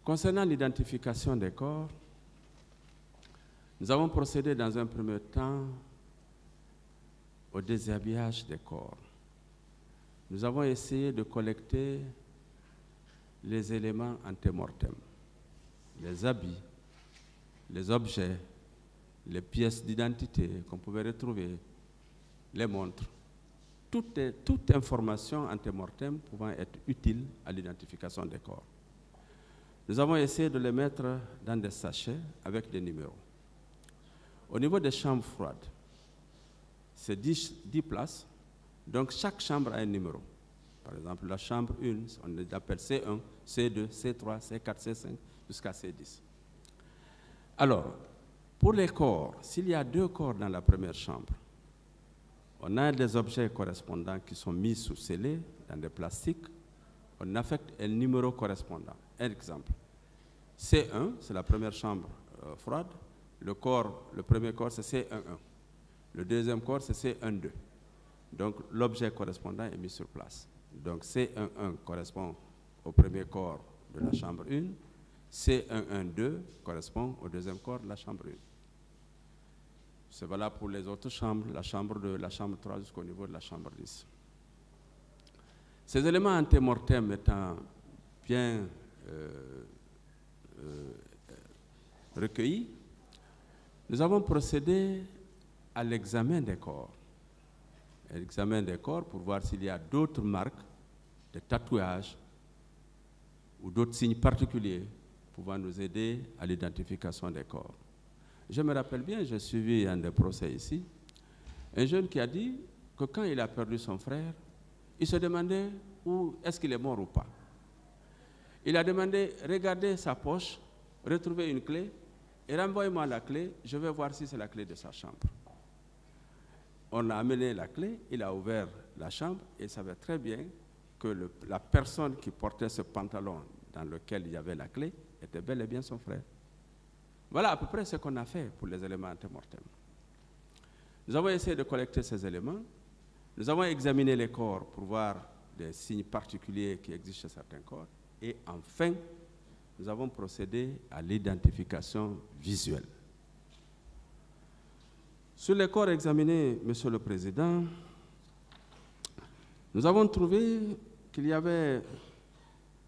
Concernant l'identification des corps, nous avons procédé dans un premier temps au déshabillage des corps. Nous avons essayé de collecter les éléments antémortem, les habits, les objets, les pièces d'identité qu'on pouvait retrouver, les montres, toute information antémortem pouvant être utile à l'identification des corps. Nous avons essayé de les mettre dans des sachets avec des numéros. Au niveau des chambres froides, c'est 10 places, donc chaque chambre a un numéro. Par exemple, la chambre 1, on l'appelle C1, C2, C3, C4, C5, jusqu'à C10. Alors, pour les corps, s'il y a 2 corps dans la première chambre, on a des objets correspondants qui sont mis sous scellés dans des plastiques, on affecte un numéro correspondant. Un exemple, C1, c'est la première chambre froide, le premier corps, c'est C11. Le deuxième corps, c'est C12. Donc, l'objet correspondant est mis sur place. Donc, C11 correspond au premier corps de la chambre 1. C112 correspond au deuxième corps de la chambre 1. C'est valable pour les autres chambres, la chambre 2, la chambre 3 jusqu'au niveau de la chambre 10. Ces éléments antémortem étant bien recueillis, nous avons procédé à l'examen des corps. L'examen des corps pour voir s'il y a d'autres marques, de tatouages ou d'autres signes particuliers pouvant nous aider à l'identification des corps. Je me rappelle bien, j'ai suivi un des procès ici, un jeune qui a dit que quand il a perdu son frère, il se demandait où est-ce qu'il est mort ou pas. Il a demandé, regardez sa poche, retrouvez une clé et renvoyez-moi la clé, je vais voir si c'est la clé de sa chambre. On a amené la clé, il a ouvert la chambre et il savait très bien que la personne qui portait ce pantalon dans lequel il y avait la clé était bel et bien son frère. Voilà à peu près ce qu'on a fait pour les éléments antémortem. Nous avons essayé de collecter ces éléments. Nous avons examiné les corps pour voir des signes particuliers qui existent chez certains corps. Et enfin, nous avons procédé à l'identification visuelle. Sur les corps examinés, Monsieur le Président, nous avons trouvé qu'il y avait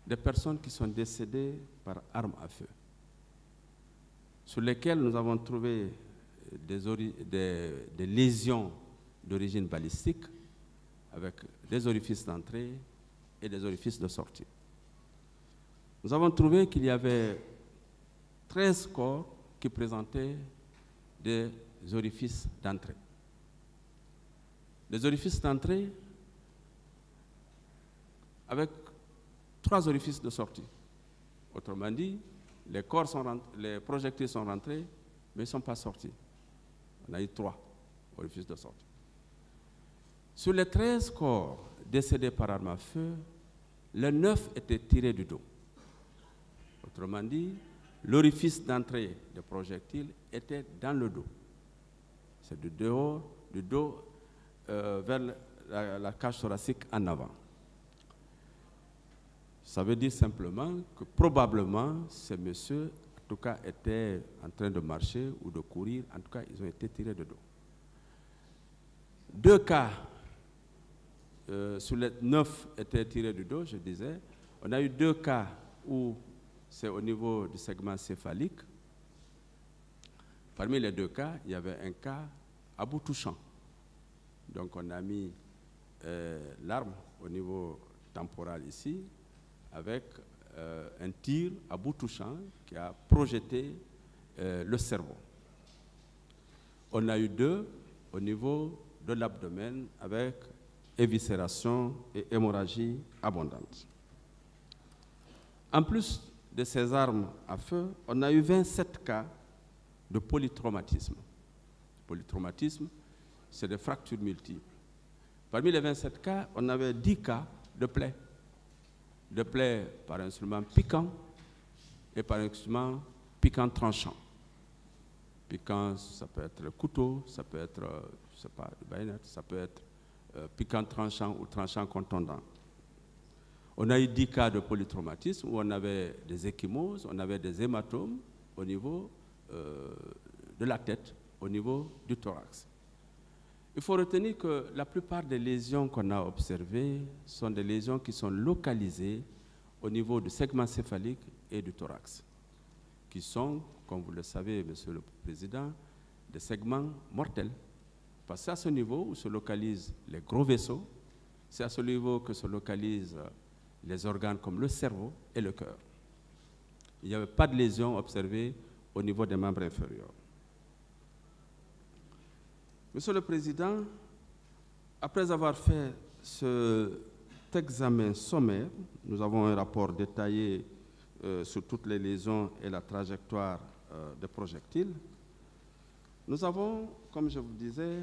des personnes qui sont décédées par arme à feu, sur lesquelles nous avons trouvé des lésions d'origine balistique avec des orifices d'entrée et des orifices de sortie. Nous avons trouvé qu'il y avait 13 corps qui présentaient des orifices d'entrée. Des orifices d'entrée avec 3 orifices de sortie. Autrement dit, les projectiles sont rentrés, mais ils ne sont pas sortis. On a eu 3 orifices de sortie. Sur les 13 corps décédés par arme à feu, les 9 étaient tirés du dos. Autrement dit, l'orifice d'entrée des projectiles était dans le dos. C'est du dos vers la cage thoracique en avant. Ça veut dire simplement que probablement ces messieurs, en tout cas, étaient en train de marcher ou de courir. En tout cas, ils ont été tirés de dos. 2 cas sur les 9 étaient tirés du dos, je disais. On a eu 2 cas où c'est au niveau du segment céphalique. Parmi les 2 cas, il y avait un cas à bout touchant. Donc on a mis l'arme au niveau temporal ici, avec un tir à bout touchant qui a projeté le cerveau. On a eu 2 au niveau de l'abdomen avec éviscération et hémorragie abondante. En plus de ces armes à feu, on a eu 27 cas de polytraumatisme. Polytraumatisme, c'est des fractures multiples. Parmi les 27 cas, on avait 10 cas de plaies. De plaies par instrument piquant et par instrument piquant tranchant. Piquant, ça peut être le couteau, ça peut être, je sais pas, le baïonnette, ça peut être piquant tranchant ou tranchant contondant. On a eu 10 cas de polytraumatisme où on avait des ecchymoses, on avait des hématomes au niveau de la tête, au niveau du thorax. Il faut retenir que la plupart des lésions qu'on a observées sont des lésions qui sont localisées au niveau du segment céphalique et du thorax, qui sont, comme vous le savez, Monsieur le Président, des segments mortels. Parce que c'est à ce niveau où se localisent les gros vaisseaux, c'est à ce niveau que se localisent les organes comme le cerveau et le cœur. Il n'y avait pas de lésions observées au niveau des membres inférieurs. Monsieur le Président, après avoir fait cet examen sommaire, nous avons un rapport détaillé sur toutes les lésions et la trajectoire des projectiles. Nous avons, comme je vous disais,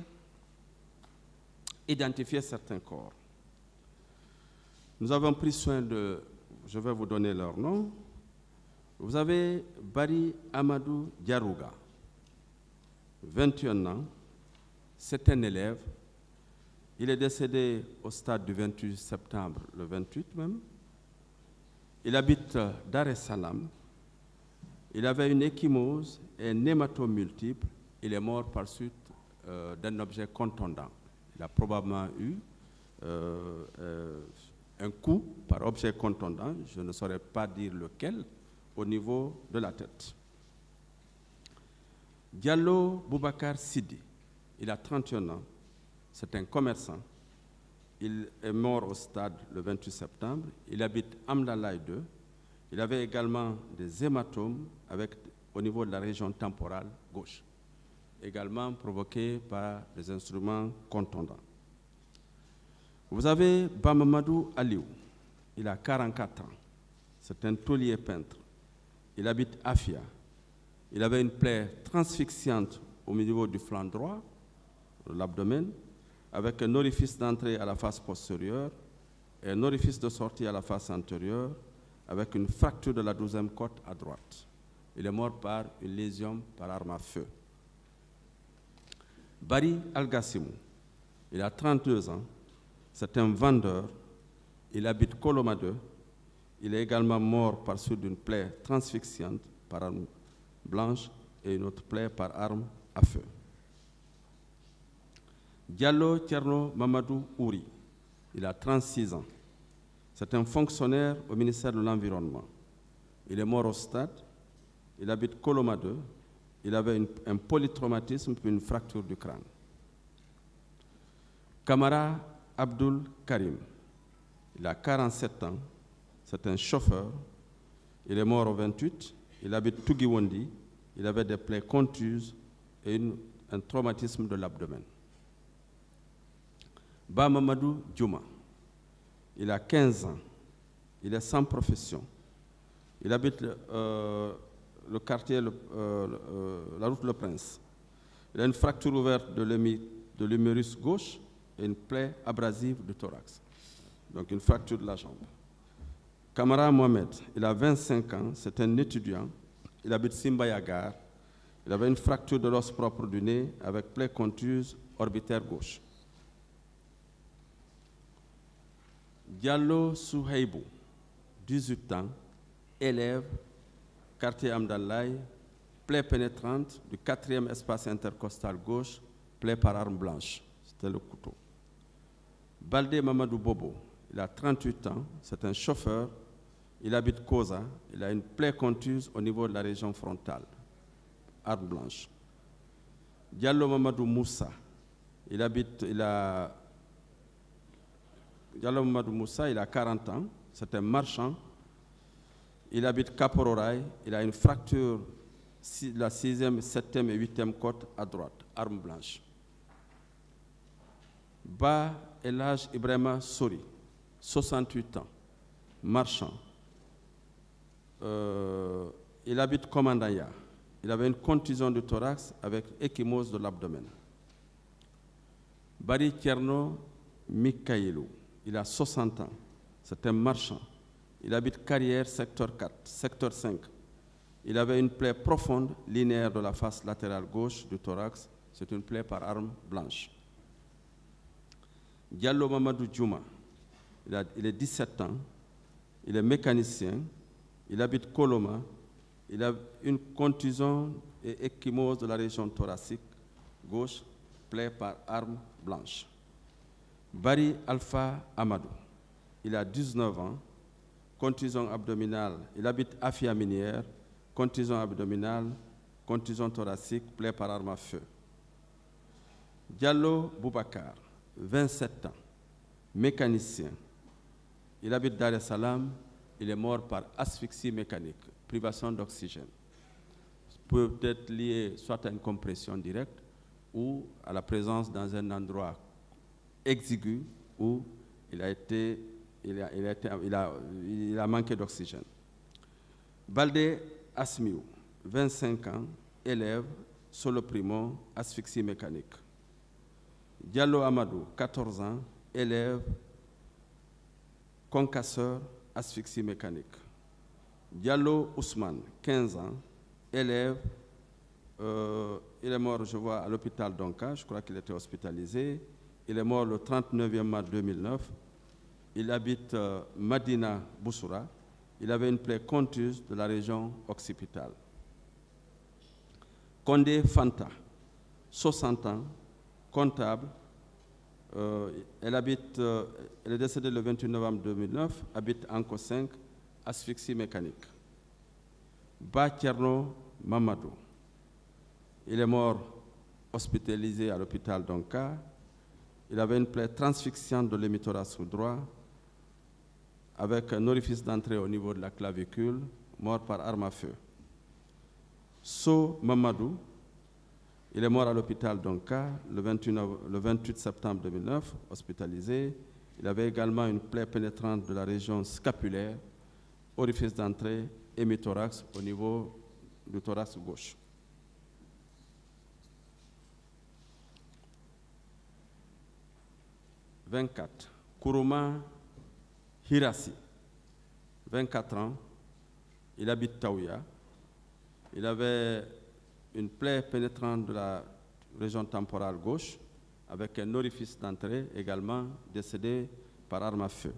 identifié certains corps. Nous avons pris soin de, je vais vous donner leur nom. Vous avez Bari Amadou Diarouga, 21 ans, c'est un élève. Il est décédé au stade du 28 septembre, le 28 même. Il habite Dar es Salaam. Il avait une ecchymose et un hématome multiple. Il est mort par suite d'un objet contondant. Il a probablement eu un coup par objet contondant, je ne saurais pas dire lequel, au niveau de la tête. Diallo Boubacar Sidi, il a 31 ans, c'est un commerçant. Il est mort au stade le 28 septembre. Il habite Amdalaï 2. Il avait également des hématomes au niveau de la région temporale gauche, également provoqués par des instruments contondants. Vous avez Bamamadou Aliou, il a 44 ans. C'est un taulier peintre. Il habite Afia. Il avait une plaie transfixiante au niveau du flanc droit, l'abdomen, avec un orifice d'entrée à la face postérieure et un orifice de sortie à la face antérieure, avec une fracture de la 12e côte à droite. Il est mort par une lésion par arme à feu. Bari Algassimou, il a 32 ans, c'est un vendeur, il habite Koloma 2, il est également mort par suite d'une plaie transfixiante par arme blanche et une autre plaie par arme à feu. Diallo Tierno Mamadou Ouri, il a 36 ans. C'est un fonctionnaire au ministère de l'Environnement. Il est mort au stade, il habite Koloma 2, il avait un polytraumatisme puis une fracture du crâne. Kamara Abdul Karim, il a 47 ans, c'est un chauffeur, il est mort au 28, il habite Tugiwondi, il avait des plaies contuses et un traumatisme de l'abdomen. Ba Mamadou Djouma, il a 15 ans, il est sans profession, il habite le quartier, la route Le Prince. Il a une fracture ouverte de l'humérus gauche et une plaie abrasive du thorax, donc une fracture de la jambe. Kamara Mohamed, il a 25 ans, c'est un étudiant, il habite Simbayagar, il avait une fracture de l'os propre du nez avec plaie contuse orbitaire gauche. Diallo Souheibou, 18 ans, élève, quartier Amdalaï, plaie pénétrante du 4e espace intercostal gauche, plaie par arme blanche, c'était le couteau. Baldé Mamadou Bobo, il a 38 ans, c'est un chauffeur, il habite Koza, il a une plaie contuse au niveau de la région frontale, arme blanche. Diallo Mamadou Moussa, Diallo Mamadou Moussa, il a 40 ans, c'est un marchand, il habite Kapororaï, il a une fracture de la 6e, 7e et 8e côte à droite, arme blanche. Ba Elhaj Ibrahima Sori, 68 ans, marchand. Il habite Komandaya. Il avait une contusion du thorax avec ecchymose de l'abdomen. Bari Tierno Mikailou, il a 60 ans. C'est un marchand. Il habite Carrière, secteur 4, secteur 5. Il avait une plaie profonde, linéaire de la face latérale gauche du thorax. C'est une plaie par arme blanche. Diallo Mamadou Djouma, il est 17 ans. il est mécanicien, il habite Koloma, il a une contusion et ecchymose de la région thoracique gauche, plaie par arme blanche. Barry Alpha Amadou, il a 19 ans, contusion abdominale, il habite Afia Minière, contusion abdominale, contusion thoracique, plaie par arme à feu. Diallo Boubacar, 27 ans, mécanicien, il habite Dar es Salaam, il est mort par asphyxie mécanique, privation d'oxygène. Peut être lié soit à une compression directe ou à la présence dans un endroit exigu où il a manqué d'oxygène. Baldé Asmiou, 25 ans, élève, solo primo, asphyxie mécanique. Diallo Amadou, 14 ans, élève, concasseur, asphyxie mécanique. Diallo Ousmane, 15 ans, élève, il est mort, je vois, à l'hôpital d'Onka, je crois qu'il était hospitalisé. Il est mort le 39e mars 2009. Il habite Madina Boussoura. Il avait une plaie contuse de la région occipitale. Condé Fanta, 60 ans, comptable. Elle est décédée le 28 novembre 2009, habite Anko 5, asphyxie mécanique. Ba Tierno Mamadou, il est mort hospitalisé à l'hôpital d'Onka. Il avait une plaie transfixiante de l'hémithorax droit avec un orifice d'entrée au niveau de la clavicule, mort par arme à feu. So Mamadou, il est mort à l'hôpital d'Onka le 28 septembre 2009, hospitalisé. Il avait également une plaie pénétrante de la région scapulaire, orifice d'entrée, hémithorax au niveau du thorax gauche. « 24. Kourouma Hirasi, 24 ans, il habite Taouya. Il avait une plaie pénétrante de la région temporale gauche avec un orifice d'entrée également, décédé par arme à feu.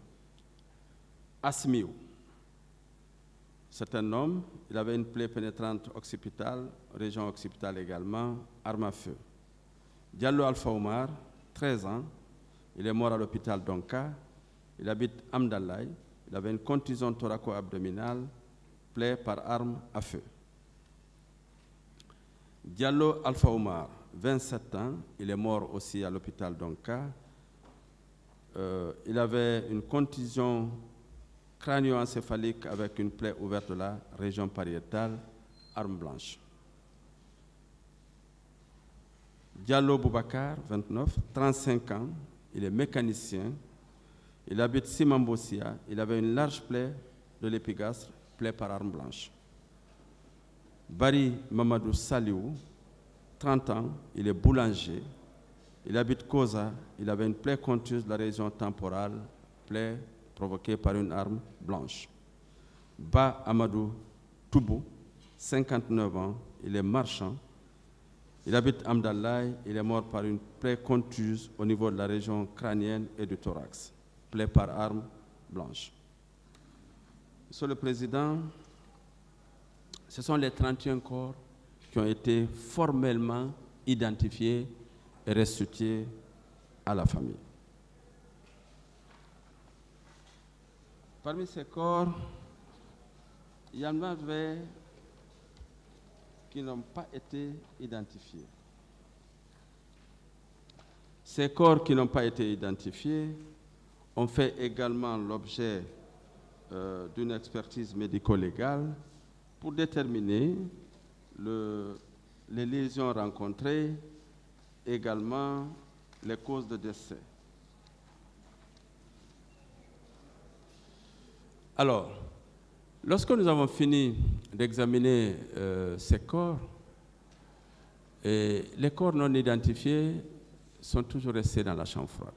Asmiou, c'est un homme, il avait une plaie pénétrante occipitale, région occipitale également, arme à feu. Diallo Alpha Omar, 13 ans, il est mort à l'hôpital d'Onka, il habite Amdalaï, il avait une contusion thoraco-abdominale, plaie par arme à feu. Diallo Alpha Omar, 27 ans, il est mort aussi à l'hôpital d'Onka. Il avait une contusion crânio-encéphalique avec une plaie ouverte de la région pariétale, arme blanche. Diallo Boubacar, 29, 35 ans, il est mécanicien, il habite Simambossia, il avait une large plaie de l'épigastre, plaie par arme blanche. Barry Mamadou Saliou, 30 ans, il est boulanger, il habite Koza, il avait une plaie contuse de la région temporale, plaie provoquée par une arme blanche. Ba Amadou Toubou, 59 ans, il est marchand, il habite Amdalaï, il est mort par une plaie contuse au niveau de la région crânienne et du thorax, plaie par arme blanche. Monsieur le Président, ce sont les 31 corps qui ont été formellement identifiés et restitués à la famille. Parmi ces corps, il y en avait qui n'ont pas été identifiés. Ces corps qui n'ont pas été identifiés ont fait également l'objet d'une expertise médico-légale pour déterminer les lésions rencontrées, également les causes de décès. Alors, lorsque nous avons fini d'examiner ces corps, les corps non identifiés sont toujours restés dans la chambre froide.